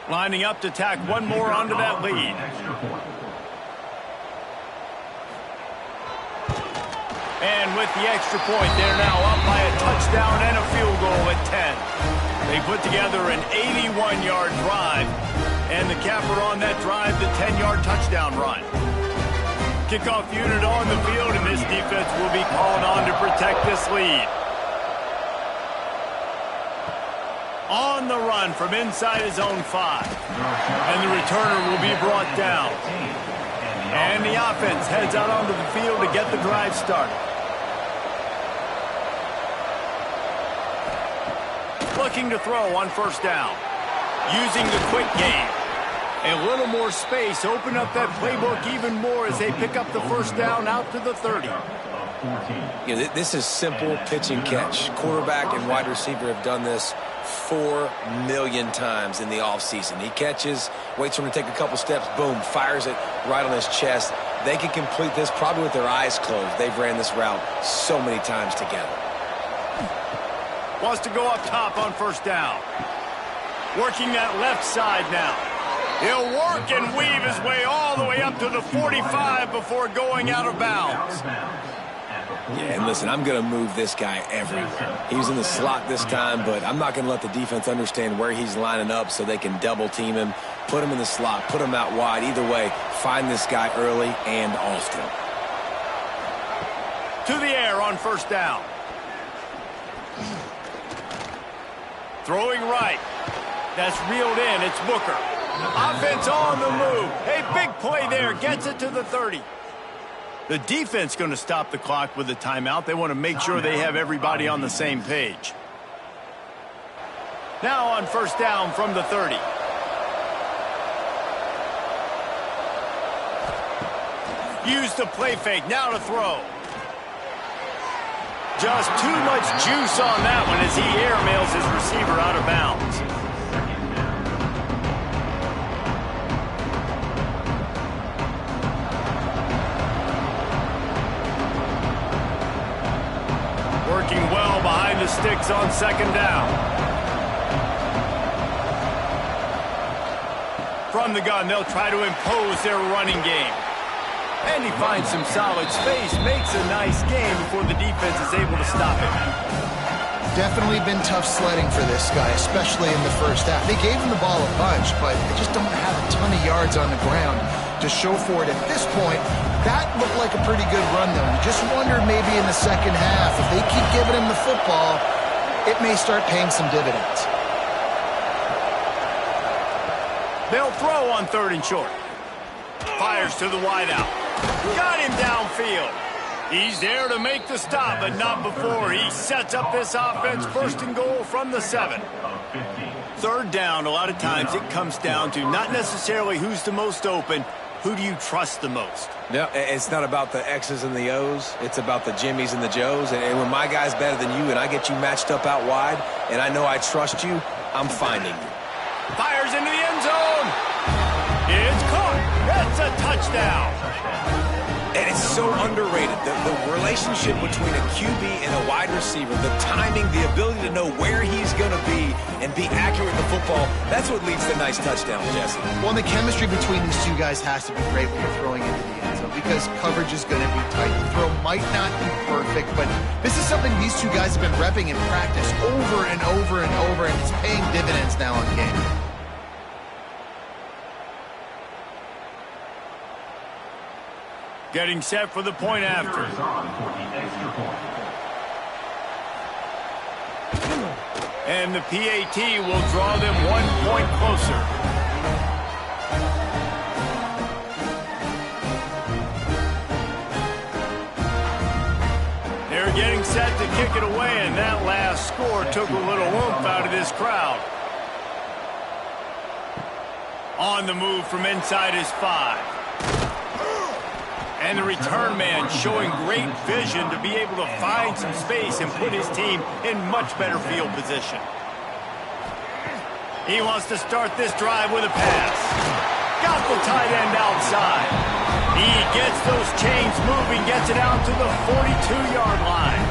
Lining up to tack one more onto that lead. And with the extra point, they're now up by a touchdown and a field goal at 10. They put together an 81-yard drive, and the capper on that drive, the 10-yard touchdown run. Kickoff unit on the field, and this defense will be called on to protect this lead. On the run from inside his own 5. And the returner will be brought down. And the offense heads out onto the field to get the drive started. Looking to throw on first down. Using the quick game. A little more space. Open up that playbook even more as they pick up the first down out to the 30. This is simple pitch and catch. Quarterback and wide receiver have done this 4 million times in the offseason. He catches, waits for him to take a couple steps, boom, fires it right on his chest. They can complete this probably with their eyes closed. They've ran this route so many times together. Wants to go up top on first down. Working that left side now. He'll work and weave his way all the way up to the 45 before going out of bounds. Yeah, and listen, I'm going to move this guy everywhere. He's in the slot this time, but I'm not going to let the defense understand where he's lining up so they can double team him, put him in the slot, put him out wide. Either way, find this guy early and often. To the air on first down. Throwing right. That's reeled in. It's Booker. Offense on the move. Hey, big play there. Gets it to the 30. The defense going to stop the clock with a timeout. They want to make sure they have everybody on the same page. Now on first down from the 30. Use the play fake. Now to throw. Just too much juice on that one as he airmails his receiver out of bounds. Working well behind the sticks on second down. From the gun, they'll try to impose their running game. And he finds some solid space, makes a nice game before the defense is able to stop him. Definitely been tough sledding for this guy, especially in the first half. They gave him the ball a bunch, but they just don't have a ton of yards on the ground to show for it at this point. That looked like a pretty good run, though. You just wonder maybe in the second half, if they keep giving him the football, it may start paying some dividends. They'll throw on third and short. Fires to the wideout. Got him downfield. He's there to make the stop, but not before he sets up this offense. First and goal from the 7. Third down, a lot of times it comes down to not necessarily who's the most open, who do you trust the most? No, it's not about the X's and the O's. It's about the Jimmies and the Joes. And when my guy's better than you and I get you matched up out wide and I know I trust you, I'm finding you. Fires into the end zone. It's caught. That's a touchdown. And it's so underrated. The relationship between a QB and a wide receiver, the timing, the ability to know where he's going to be and be accurate in the football, that's what leads to nice touchdowns, Jesse. Well, and the chemistry between these two guys has to be great when you're throwing into the end zone because coverage is going to be tight. The throw might not be perfect, but this is something these two guys have been repping in practice over and over and over, and it's paying dividends now in game. Getting set for the point after. And the PAT will draw them 1 point closer. They're getting set to kick it away, and that last score took a little oomph out of this crowd. On the move from inside his 5. And the return man showing great vision to be able to find some space and put his team in much better field position. He wants to start this drive with a pass. Got the tight end outside. He gets those chains moving, gets it out to the 42-yard line.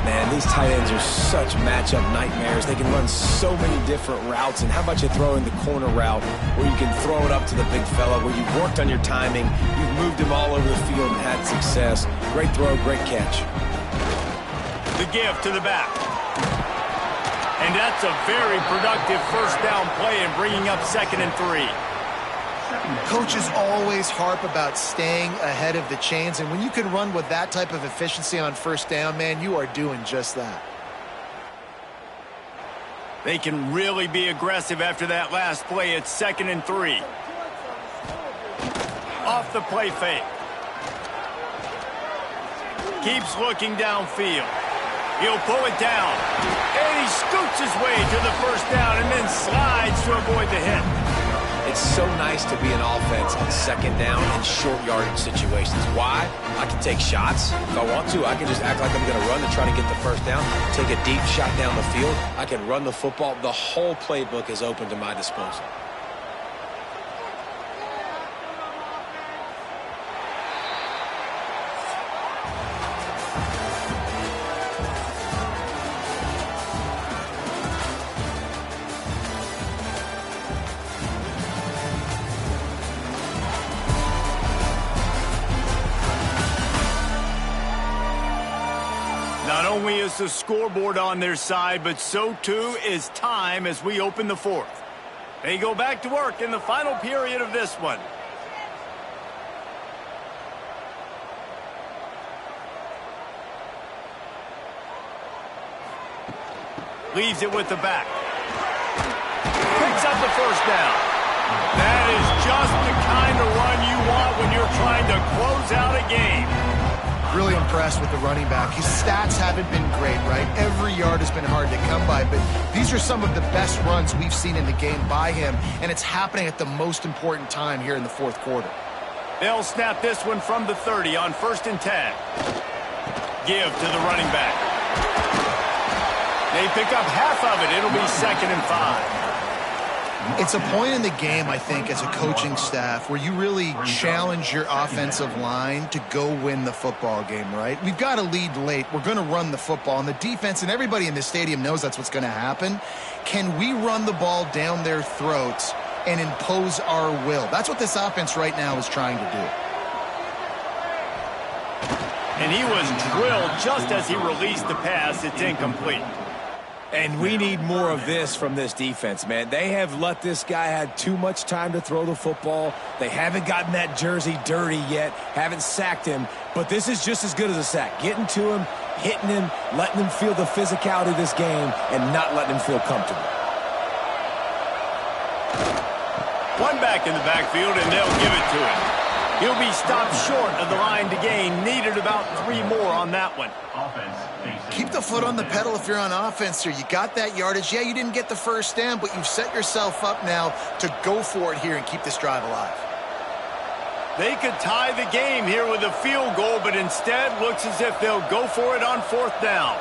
Man, these tight ends are such matchup nightmares. They can run so many different routes. And how about you throw in the corner route where you can throw it up to the big fella, where you've worked on your timing, you've moved him all over the field and had success. Great throw, great catch. The give to the back. And that's a very productive first down play in bringing up 2nd and 3. Coaches always harp about staying ahead of the chains, and when you can run with that type of efficiency on first down, man, you are doing just that. They can really be aggressive after that last play. It's 2nd and 3. Off the play fake. Keeps looking downfield. He'll pull it down. And he scoots his way to the first down and then slides to avoid the hit. It's so nice to be an offense on 2nd down in short yardage situations. Why? I can take shots. If I want to, I can just act like I'm going to run and try to get the first down, take a deep shot down the field. I can run the football. The whole playbook is open to my disposal. Not only is the scoreboard on their side, but so too is time as we open the 4th. They go back to work in the final period of this one. Leaves it with the back. Picks up the first down. That is just the kind of run you want when you're trying to close out a game. Really impressed with the running back. His stats haven't been great, right? Every yard has been hard to come by, but these are some of the best runs we've seen in the game by him, and it's happening at the most important time here in the 4th quarter. They'll snap this one from the 30 on 1st and 10. Give to the running back. They pick up half of it. It'll be 2nd and 5. It's a point in the game, I think, as a coaching staff where you really challenge your offensive line to go win the football game, right? We've got to lead late. We're going to run the football. And the defense and everybody in this stadium knows that's what's going to happen. Can we run the ball down their throats and impose our will? That's what this offense right now is trying to do. And he was drilled just as he released the pass. It's incomplete. And we need more of this from this defense, man. They have let this guy have too much time to throw the football. They haven't gotten that jersey dirty yet, haven't sacked him. But this is just as good as a sack. Getting to him, hitting him, letting him feel the physicality of this game, and not letting him feel comfortable. One back in the backfield, and they'll give it to him. He'll be stopped short of the line to gain. Needed about 3 more on that one. Keep the foot on the pedal if you're on offense here. You got that yardage. Yeah, you didn't get the first down, but you've set yourself up now to go for it here and keep this drive alive. They could tie the game here with a field goal, but instead looks as if they'll go for it on 4th down.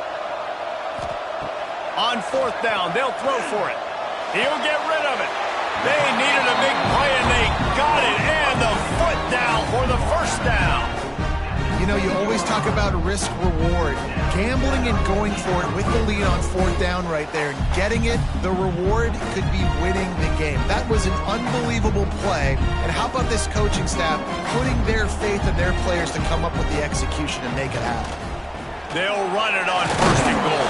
On 4th down, they'll throw for it. He'll get rid of it. They needed a big play, and they got it. And the foot down for the first down. You know, you always talk about risk-reward. Gambling and going for it with the lead on 4th down right there and getting it, the reward could be winning the game. That was an unbelievable play. And how about this coaching staff putting their faith in their players to come up with the execution and make it happen? They'll run it on 1st and goal.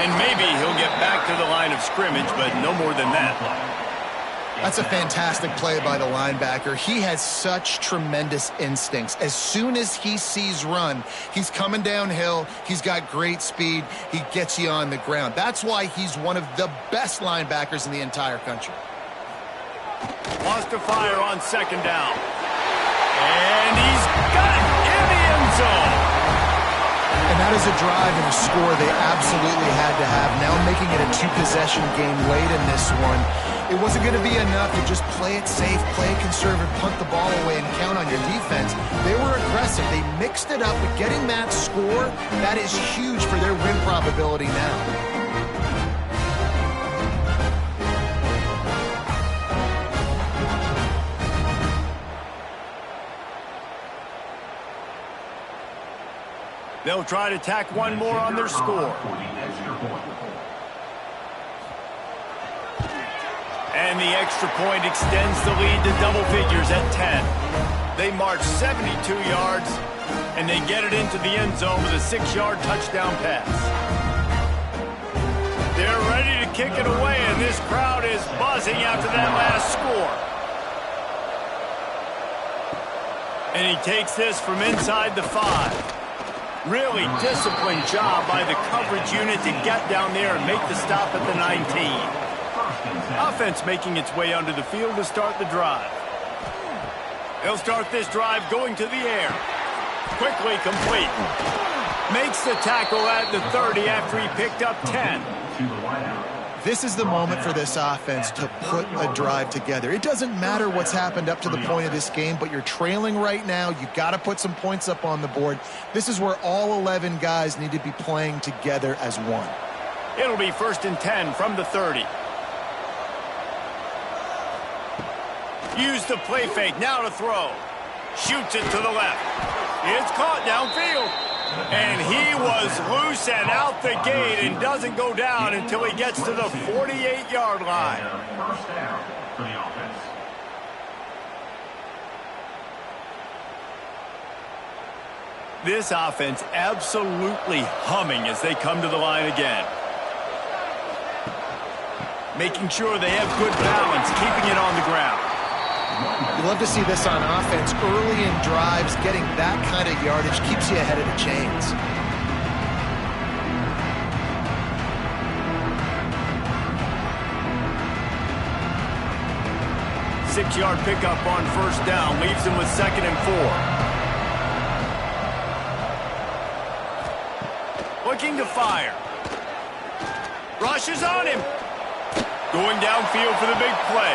And maybe he'll get back to the line of scrimmage, but no more than that. That's a fantastic play by the linebacker. He has such tremendous instincts. As soon as he sees run, he's coming downhill. He's got great speed. He gets you on the ground. That's why he's one of the best linebackers in the entire country. Wants to fire on 2nd down. And he's got it in the end zone. And that is a drive and a score they absolutely had to have. Now making it a 2-possession game late in this one. It wasn't going to be enough to just play it safe, play it conservative, punt the ball away, and count on your defense. They were aggressive. They mixed it up, but getting that score, that is huge for their win probability now. They'll try to tack one more on their score. And the extra point extends the lead to double figures at 10. They march 72 yards, and they get it into the end zone with a 6-yard touchdown pass. They're ready to kick it away, and this crowd is buzzing after that last score. And he takes this from inside the 5. Really disciplined job by the coverage unit to get down there and make the stop at the 19. Offense making its way onto the field to start the drive. They'll start this drive going to the air. Quickly complete. Makes the tackle at the 30 after he picked up 10. This is the moment for this offense to put a drive together. It doesn't matter what's happened up to the point of this game, but you're trailing right now. You got to put some points up on the board. This is where all 11 guys need to be playing together as one. It'll be 1st and 10 from the 30. Use the play fake, now to throw. Shoots it to the left. It's caught downfield. And he was loose and out the gate and doesn't go down until he gets to the 48-yard line. First down for the offense. This offense absolutely humming as they come to the line again. Making sure they have good balance, keeping it on the ground. You love to see this on offense. Early in drives, getting that kind of yardage keeps you ahead of the chains. Six-yard pickup on 1st down. Leaves him with 2nd and 4. Looking to fire. Rushes on him. Going downfield for the big play.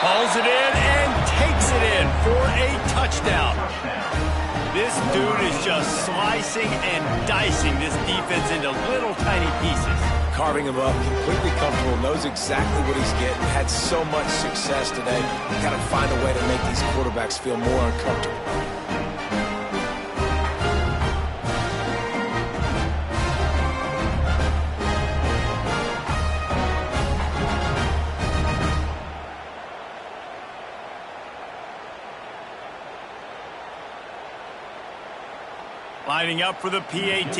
Hauls it in and takes it in for a touchdown. This dude is just slicing and dicing this defense into little tiny pieces. Carving him up, completely comfortable, knows exactly what he's getting, had so much success today. You got to find a way to make these quarterbacks feel more uncomfortable. Lining up for the PAT.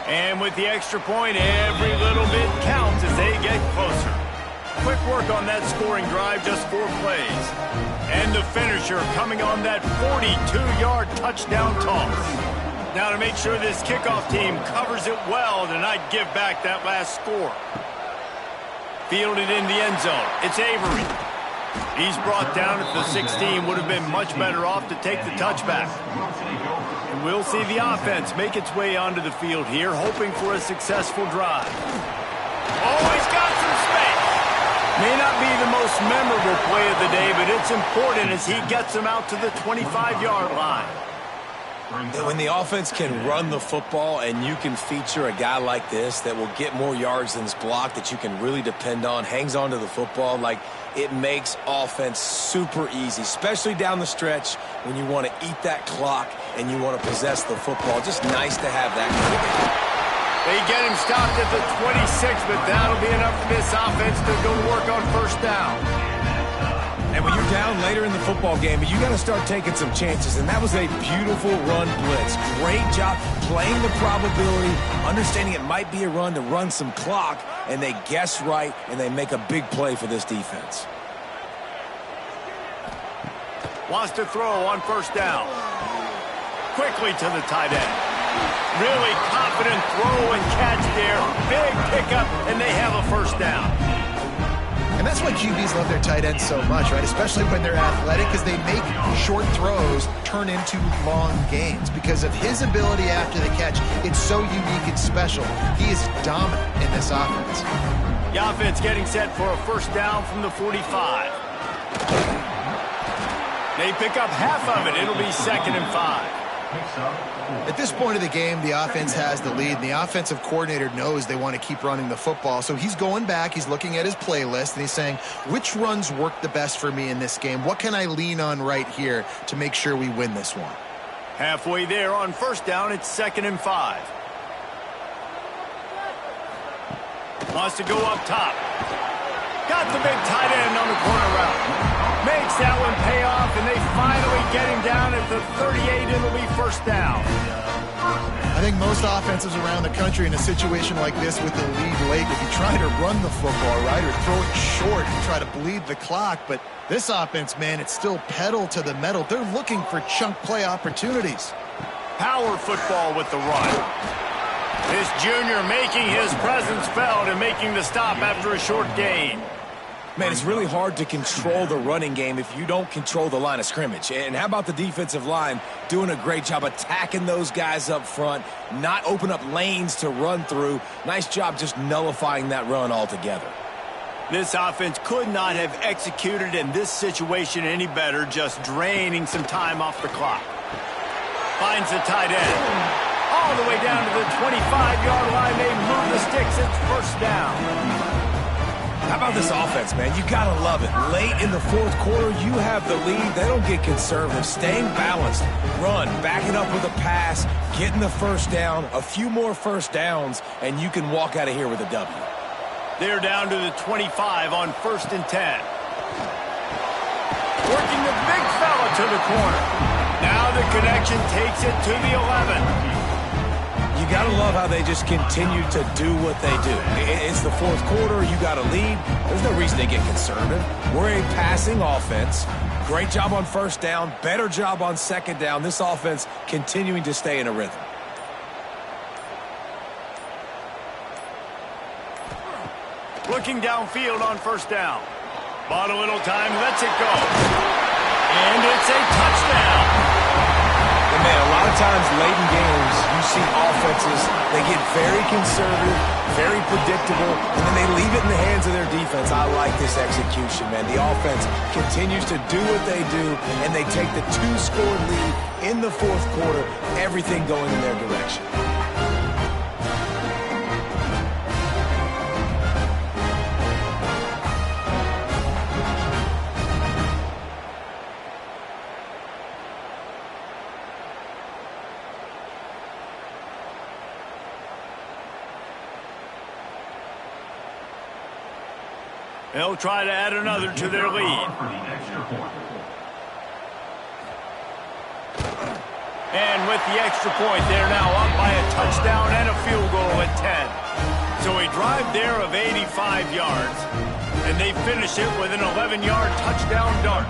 And with the extra point, every little bit counts as they get closer. Quick work on that scoring drive, just 4 plays. And the finisher coming on that 42-yard touchdown toss. Now to make sure this kickoff team covers it well to not give back that last score. Fielded in the end zone. It's Avery. He's brought down at the 16. Would have been much better off to take the touchback. And we'll see the offense make its way onto the field here, hoping for a successful drive. Oh, he's got some space. May not be the most memorable play of the day, but it's important as he gets him out to the 25-yard line. When the offense can run the football and you can feature a guy like this that will get more yards than his block, that you can really depend on, hangs on to the football, like it makes offense super easy, especially down the stretch when you want to eat that clock and you want to possess the football. Just nice to have that kind of game. They get him stopped at the 26, but that'll be enough for this offense to go to work on 1st down. And when you're down later in the football game, you got to start taking some chances. And that was a beautiful run blitz. Great job playing the probability, understanding it might be a run to run some clock, and they guess right, and they make a big play for this defense. Wants to throw on 1st down. Quickly to the tight end. Really confident throw and catch there. Big pickup, and they have a 1st down. And that's why QBs love their tight ends so much, right? Especially when they're athletic, because they make short throws turn into long gains. Because of his ability after the catch, it's so unique and special. He is dominant in this offense. The offense getting set for a 1st down from the 45. They pick up half of it. It'll be 2nd and 5. At this point of the game, the offense has the lead, and the offensive coordinator knows they want to keep running the football. So he's going back, he's looking at his playlist, and he's saying, which runs work the best for me in this game? What can I lean on right here to make sure we win this one? Halfway there on first down, it's 2nd and 5. Wants to go up top. Got the big tight end on the corner route. Makes that one pay off, and they finally get him down at the 38. It'll be first down. I think most offenses around the country in a situation like this with the lead late would be trying to run the football, right, or throw it short and try to bleed the clock. But this offense, man, it's still pedal to the metal. They're looking for chunk play opportunities. Power football with the run. This junior making his presence felt and making the stop after a short gain. Man, it's really hard to control the running game if you don't control the line of scrimmage. And how about the defensive line doing a great job attacking those guys up front, not open up lanes to run through. Nice job just nullifying that run altogether. This offense could not have executed in this situation any better, just draining some time off the clock. Finds the tight end. All the way down to the 25-yard line. They move the sticks. It's first down. How about this offense, man? You got to love it. Late in the fourth quarter, you have the lead. They don't get conservative. Staying balanced. Run, backing up with a pass, getting the first down, a few more first downs, and you can walk out of here with a W. They're down to the 25 on 1st and 10. Working the big fella to the corner. Now the connection takes it to the 11. You got to love how they just continue to do what they do. It's the fourth quarter. You got a lead. There's no reason to get conservative. We're a passing offense. Great job on first down. Better job on second down. This offense continuing to stay in a rhythm. Looking downfield on first down. Bought a little time, lets it go. And it's a touchdown. And man, a lot of times late in games, you see offenses, they get very conservative, very predictable, and then they leave it in the hands of their defense. I like this execution, man. The offense continues to do what they do, and they take the 2-score lead in the fourth quarter, everything going in their direction. They'll try to add another to their lead. And with the extra point, they're now up by a touchdown and a field goal at 10. So a drive there of 85 yards, and they finish it with an 11-yard touchdown dart.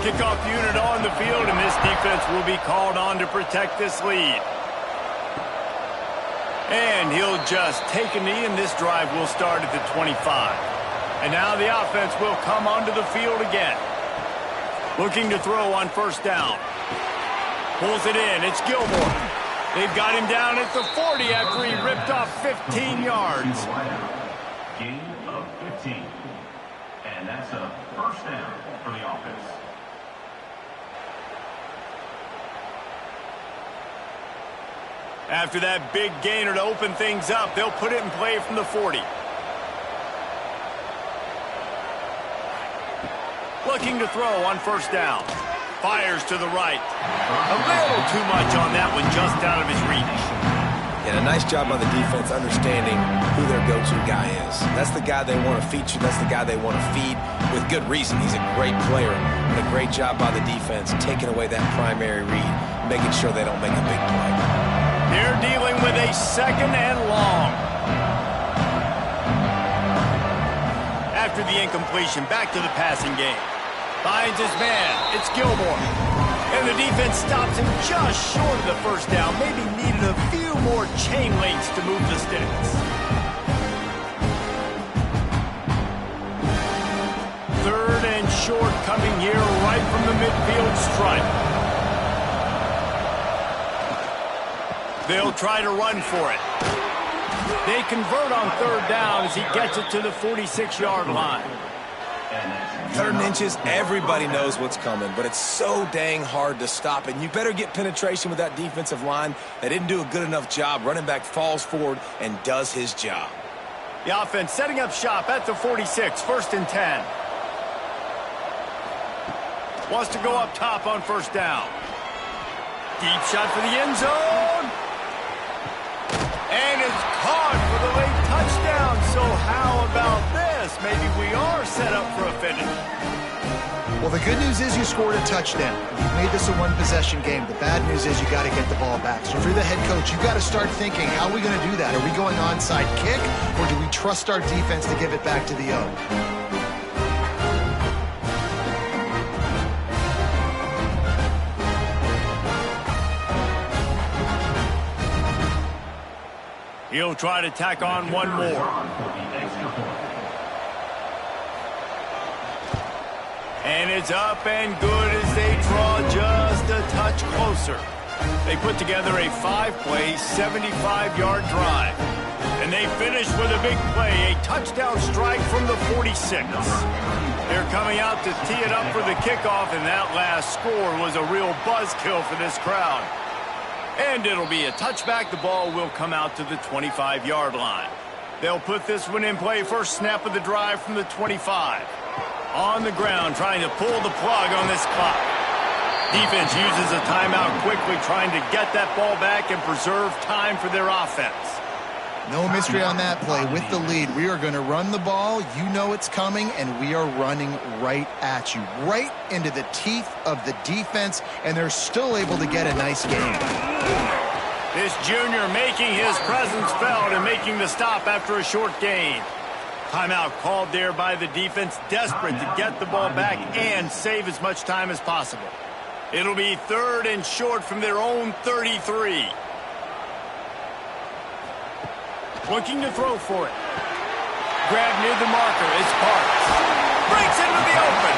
Kickoff unit on the field, and this defense will be called on to protect this lead. And he'll just take a knee, and this drive will start at the 25. And now the offense will come onto the field again. Looking to throw on first down. Pulls it in. It's Gilmore. They've got him down at the 40 after he ripped off 15 yards. Gain of 15. And that's a first down for the offense. After that big gainer to open things up, they'll put it in play from the 40. Looking to throw on first down. Fires to the right. A little too much on that one, just out of his reach. And a nice job on the defense understanding who their go-to guy is. That's the guy they want to feature. That's the guy they want to feed with good reason. He's a great player. And a great job by the defense taking away that primary read, making sure they don't make a big play. They're dealing with a 2nd and long. After the incompletion, back to the passing game. Finds his man. It's Gilmore. And the defense stops him just short of the first down. Maybe needed a few more chain links to move the sticks. 3rd and short coming here right from the midfield stripe. They'll try to run for it. They convert on 3rd down as he gets it to the 46-yard line. And that's 3rd and inches, everybody knows what's coming, but it's so dang hard to stop. And you better get penetration with that defensive line. They didn't do a good enough job. Running back falls forward and does his job. The offense setting up shop at the 46, 1st and 10. Wants to go up top on 1st down. Deep shot for the end zone. And it's caught for the late touchdown. So how about this? Maybe we are set up for a finish. Well, the good news is you scored a touchdown. You made this a one-possession game. The bad news is you got to get the ball back. So if you're the head coach, you got to start thinking, how are we going to do that? Are we going onside kick, or do we trust our defense to give it back to the O? He'll try to tack on one more. And it's up and good as they draw just a touch closer. They put together a 5-play, 75-yard drive. And they finish with a big play, a touchdown strike from the 46. They're coming out to tee it up for the kickoff, and that last score was a real buzzkill for this crowd. And it'll be a touchback. The ball will come out to the 25-yard line. They'll put this one in play. First snap of the drive from the 25. On the ground, trying to pull the plug on this clock. Defense uses a timeout quickly, trying to get that ball back and preserve time for their offense. No mystery on that play. With the lead, we are going to run the ball. You know it's coming, and we are running right at you, right into the teeth of the defense, and they're still able to get a nice game. This junior making his presence felt and making the stop after a short gain. Timeout called there by the defense, desperate to get the ball back and save as much time as possible. It'll be 3rd and short from their own 33. Looking to throw for it. Grab near the marker. It's Parks. Breaks into the open.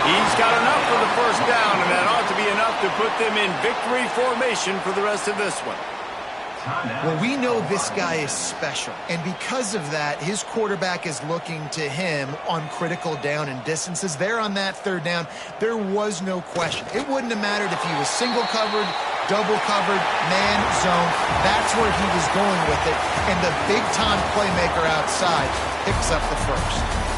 He's got enough for the 1st down, and that ought to be enough to put them in victory formation for the rest of this one. Well, we know this guy is special, and because of that, his quarterback is looking to him on critical down and distances. There on that 3rd down, there was no question. It wouldn't have mattered if he was single covered, double covered, man, zone. That's where he was going with it, and the big-time playmaker outside picks up the 1st.